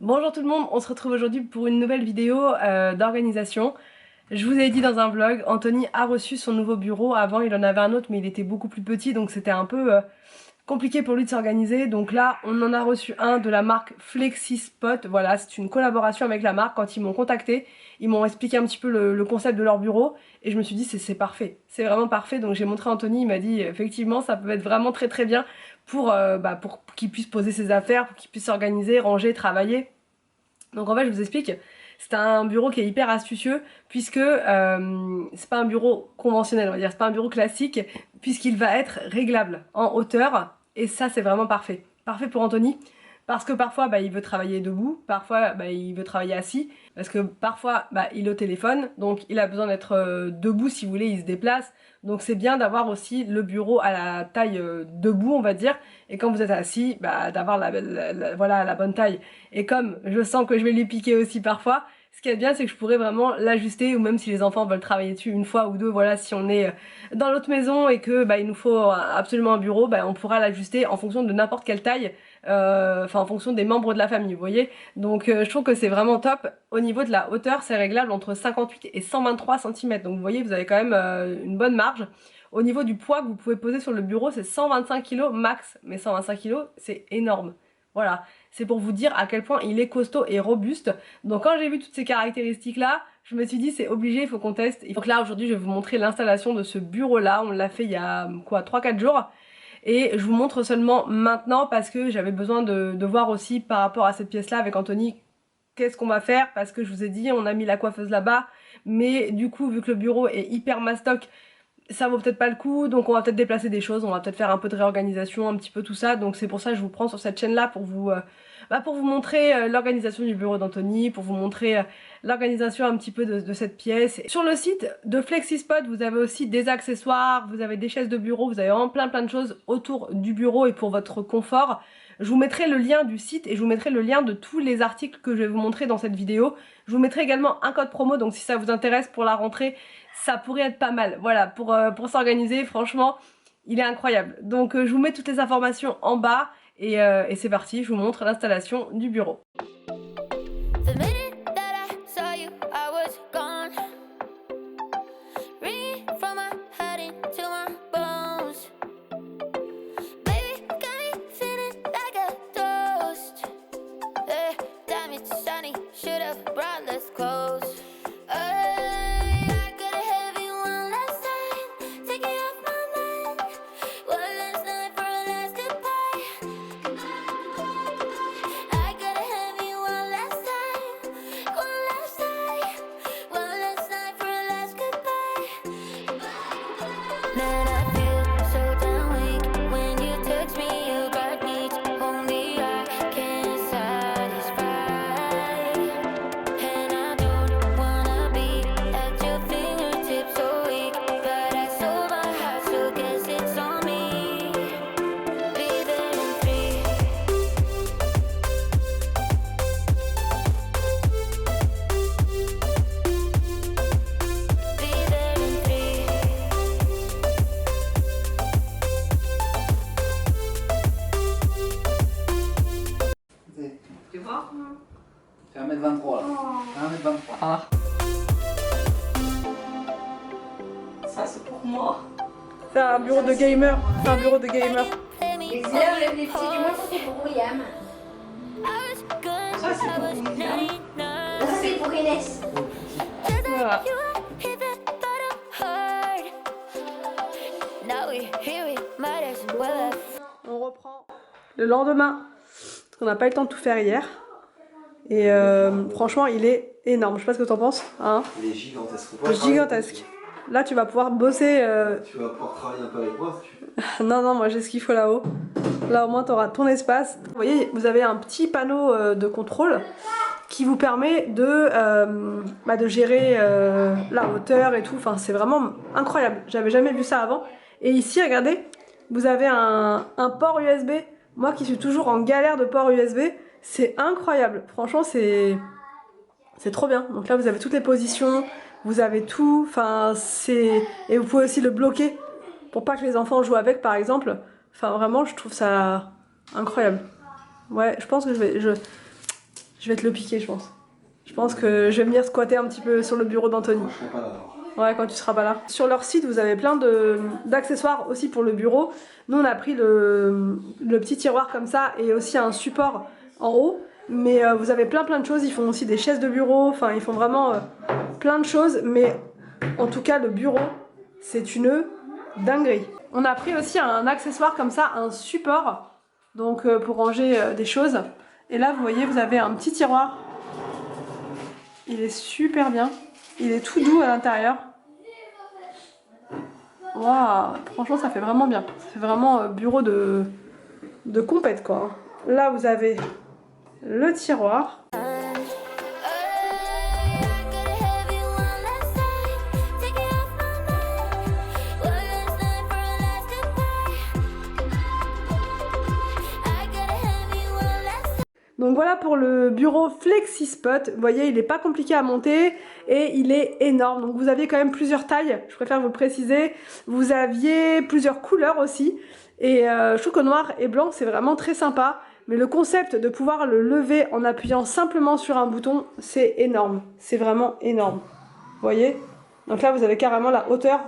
Bonjour tout le monde, on se retrouve aujourd'hui pour une nouvelle vidéo d'organisation. Je vous ai dit dans un vlog, Anthony a reçu son nouveau bureau. Avant il en avait un autre mais il était beaucoup plus petit, donc c'était un peu compliqué pour lui de s'organiser. Donc là on en a reçu un de la marque FlexiSpot. Voilà, c'est une collaboration avec la marque. Quand ils m'ont contacté, ils m'ont expliqué un petit peu le concept de leur bureau et je me suis dit c'est parfait, c'est vraiment parfait. Donc j'ai montré à Anthony, il m'a dit effectivement ça peut être vraiment très bien pour qu'il puisse poser ses affaires, pour qu'il puisse s'organiser, ranger, travailler. Donc en fait je vous explique, c'est un bureau qui est hyper astucieux puisque c'est pas un bureau conventionnel, on va dire, c'est pas un bureau classique puisqu'il va être réglable en hauteur et ça c'est vraiment parfait. Parfait pour Anthony parce que parfois il veut travailler debout, parfois il veut travailler assis, parce que parfois il est au téléphone, donc il a besoin d'être debout si vous voulez, il se déplace. Donc c'est bien d'avoir aussi le bureau à la taille debout on va dire, et quand vous êtes assis, d'avoir voilà, la bonne taille. Et comme je sens que je vais lui piquer aussi parfois, ce qui est bien c'est que je pourrais vraiment l'ajuster, ou même si les enfants veulent travailler dessus une fois ou deux, voilà, si on est dans l'autre maison et que il nous faut absolument un bureau, on pourra l'ajuster en fonction de n'importe quelle taille, en fonction des membres de la famille, vous voyez. Donc je trouve que c'est vraiment top. Au niveau de la hauteur, c'est réglable entre 58 et 123 cm, donc vous voyez, vous avez quand même une bonne marge. Au niveau du poids que vous pouvez poser sur le bureau, c'est 125 kg max, mais 125 kg c'est énorme. Voilà, c'est pour vous dire à quel point il est costaud et robuste. Donc quand j'ai vu toutes ces caractéristiques là, je me suis dit c'est obligé, il faut qu'on teste. Donc là aujourd'hui je vais vous montrer l'installation de ce bureau là, on l'a fait il y a quoi, 3-4 jours. Et je vous montre seulement maintenant parce que j'avais besoin de voir aussi par rapport à cette pièce là avec Anthony, qu'est-ce qu'on va faire, parce que je vous ai dit on a mis la coiffeuse là-bas, mais du coup vu que le bureau est hyper mastoc, ça vaut peut-être pas le coup, donc on va peut-être déplacer des choses, on va peut-être faire un peu de réorganisation, un petit peu tout ça. Donc c'est pour ça que je vous prends sur cette chaîne là pour vous montrer l'organisation du bureau d'Anthony, pour vous montrer l'organisation un petit peu de cette pièce. Sur le site de FlexiSpot, vous avez aussi des accessoires, vous avez des chaises de bureau, vous avez vraiment plein de choses autour du bureau et pour votre confort. Je vous mettrai le lien du site et je vous mettrai le lien de tous les articles que je vais vous montrer dans cette vidéo. Je vous mettrai également un code promo, donc si ça vous intéresse pour la rentrée, ça pourrait être pas mal. Voilà, pour s'organiser, franchement, il est incroyable. Donc je vous mets toutes les informations en bas et c'est parti, je vous montre l'installation du bureau. C'est 1m23 là. 1m23. Ah. Ça c'est pour moi. C'est un bureau de gamer. C'est un bureau de gamer. Les petits du moins c'est pour William. Ça c'est pour William. Ça c'est pour Inès. Voilà. On reprend le lendemain. Parce qu'on n'a pas eu le temps de tout faire hier. Et franchement il est énorme, je sais pas ce que t'en penses, hein. Il est gigantesque. Gigantesque. Là tu vas pouvoir bosser. Tu vas pouvoir travailler un peu avec moi si tu veux. Non, moi j'ai ce qu'il faut là-haut. Là au moins tu auras ton espace. Vous voyez, vous avez un petit panneau de contrôle qui vous permet de gérer la hauteur et tout. Enfin c'est vraiment incroyable, j'avais jamais vu ça avant. Et ici regardez, vous avez un port USB. Moi qui suis toujours en galère de port USB, c'est incroyable, franchement c'est trop bien. Donc là vous avez toutes les positions, vous avez tout, enfin c'est... Et vous pouvez aussi le bloquer pour pas que les enfants jouent avec par exemple. Enfin vraiment je trouve ça incroyable. Ouais, je pense que je Je vais te le piquer, je pense. Je pense que je vais venir squatter un petit peu sur le bureau d'Anthony. Je serai pas là alors. Ouais, quand tu seras pas là. Sur leur site, vous avez plein d'accessoires aussi pour le bureau. Nous, on a pris le petit tiroir comme ça et aussi un support en haut. Mais vous avez plein de choses. Ils font aussi des chaises de bureau. Enfin, ils font vraiment plein de choses. Mais en tout cas, le bureau, c'est une dinguerie. On a pris aussi un accessoire comme ça, un support. Donc, pour ranger des choses. Et là, vous voyez, vous avez un petit tiroir. Il est super bien. Il est tout doux à l'intérieur. Waouh, franchement ça fait vraiment bien. Ça fait vraiment bureau de compète quoi. Là vous avez le tiroir. Donc voilà pour le bureau FlexiSpot. Vous voyez, il n'est pas compliqué à monter et il est énorme. Donc vous aviez quand même plusieurs tailles, je préfère vous le préciser. Vous aviez plusieurs couleurs aussi. Et je trouve que noir et blanc, c'est vraiment très sympa. Mais le concept de pouvoir le lever en appuyant simplement sur un bouton, c'est énorme. C'est vraiment énorme. Vous voyez? Donc là, vous avez carrément la hauteur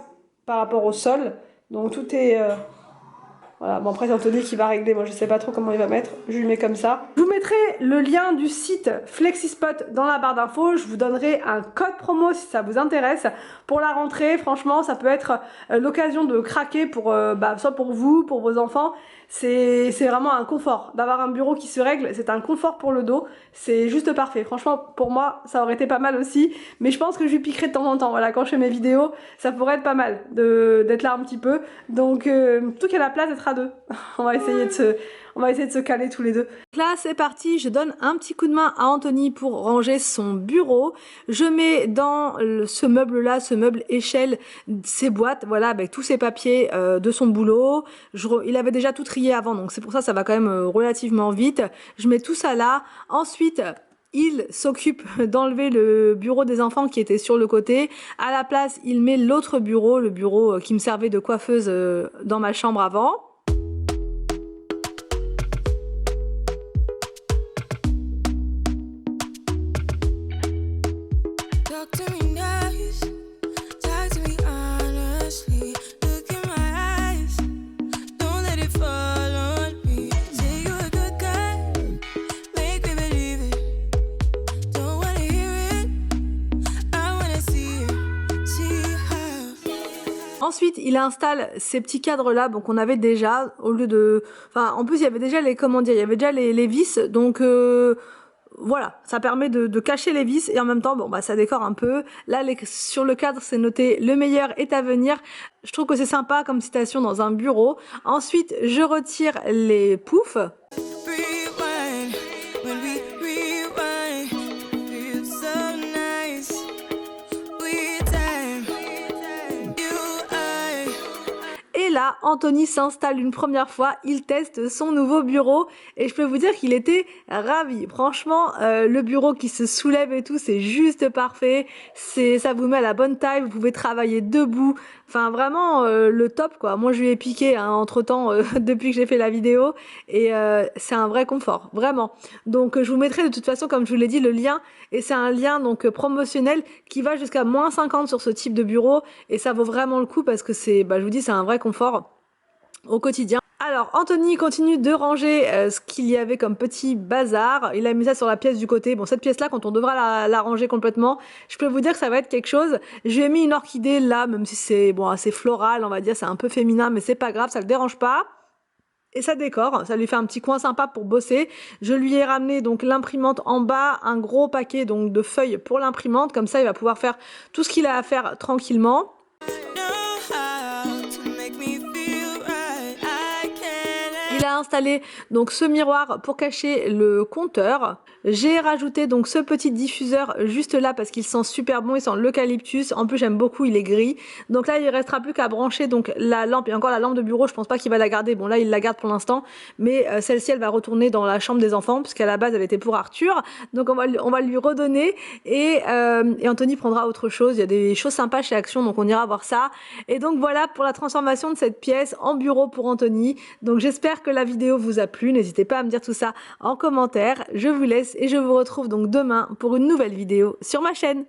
par rapport au sol. Donc tout est... Voilà, bon après c'est Anthony qui va régler, moi je sais pas trop comment il va mettre, je lui mets comme ça. Je vous mettrai le lien du site FlexiSpot dans la barre d'infos, je vous donnerai un code promo si ça vous intéresse. Pour la rentrée, franchement ça peut être l'occasion de craquer pour, soit pour vous, pour vos enfants. C'est vraiment un confort, d'avoir un bureau qui se règle, c'est un confort pour le dos, c'est juste parfait. Franchement pour moi ça aurait été pas mal aussi, mais je pense que je lui piquerai de temps en temps, voilà, quand je fais mes vidéos, ça pourrait être pas mal d'être là un petit peu. Donc tout qu'il y a la place d'être à deux, on va essayer de se caler tous les deux. Là c'est parti, je donne un petit coup de main à Anthony pour ranger son bureau. Je mets dans ce meuble là, ce meuble échelle, ses boîtes, voilà, avec tous ses papiers de son boulot. Il avait déjà tout trié avant, donc c'est pour ça va quand même relativement vite. Je mets tout ça là. Ensuite il s'occupe d'enlever le bureau des enfants qui était sur le côté. À la place, il met l'autre bureau, le bureau qui me servait de coiffeuse dans ma chambre avant. Ensuite, il installe ces petits cadres là, donc on avait déjà, au lieu de... Enfin, en plus, il y avait déjà les, comment dire, il y avait déjà les vis, donc voilà, ça permet de cacher les vis et en même temps, bon, bah ça décore un peu. Là, sur le cadre, c'est noté « Le meilleur est à venir ». Je trouve que c'est sympa comme citation dans un bureau. Ensuite, je retire les poufs. Là, Anthony s'installe une première fois, il teste son nouveau bureau et je peux vous dire qu'il était ravi. Franchement, le bureau qui se soulève et tout, c'est juste parfait. Ça vous met à la bonne taille, vous pouvez travailler debout. Enfin, vraiment le top quoi. Moi, je lui ai piqué entre temps depuis que j'ai fait la vidéo et c'est un vrai confort, vraiment. Donc, je vous mettrai de toute façon, comme je vous l'ai dit, le lien et c'est un lien donc promotionnel qui va jusqu'à -50 sur ce type de bureau et ça vaut vraiment le coup parce que c'est, je vous dis, c'est un vrai confort au quotidien. Alors Anthony continue de ranger ce qu'il y avait comme petit bazar. Il a mis ça sur la pièce du côté. Bon, cette pièce là, quand on devra la ranger complètement, je peux vous dire que ça va être quelque chose. Je lui ai mis une orchidée là, même si c'est bon, assez floral, on va dire, c'est un peu féminin, mais c'est pas grave, ça le dérange pas. Et ça décore, ça lui fait un petit coin sympa pour bosser. Je lui ai ramené donc l'imprimante en bas, un gros paquet donc de feuilles pour l'imprimante, comme ça il va pouvoir faire tout ce qu'il a à faire tranquillement. Il a installé donc ce miroir pour cacher le compteur. J'ai rajouté donc ce petit diffuseur juste là parce qu'il sent super bon, il sent l'eucalyptus. En plus j'aime beaucoup, il est gris. Donc là il restera plus qu'à brancher donc la lampe et encore la lampe de bureau. Je pense pas qu'il va la garder. Bon là il la garde pour l'instant, mais celle-ci elle va retourner dans la chambre des enfants puisqu'à la base elle était pour Arthur. Donc on va lui redonner et Anthony prendra autre chose. Il y a des choses sympas chez Action donc on ira voir ça. Et donc voilà pour la transformation de cette pièce en bureau pour Anthony. Donc j'espère que la vidéo vous a plu. N'hésitez pas à me dire tout ça en commentaire. Je vous laisse laisse et je vous retrouve donc demain pour une nouvelle vidéo sur ma chaîne.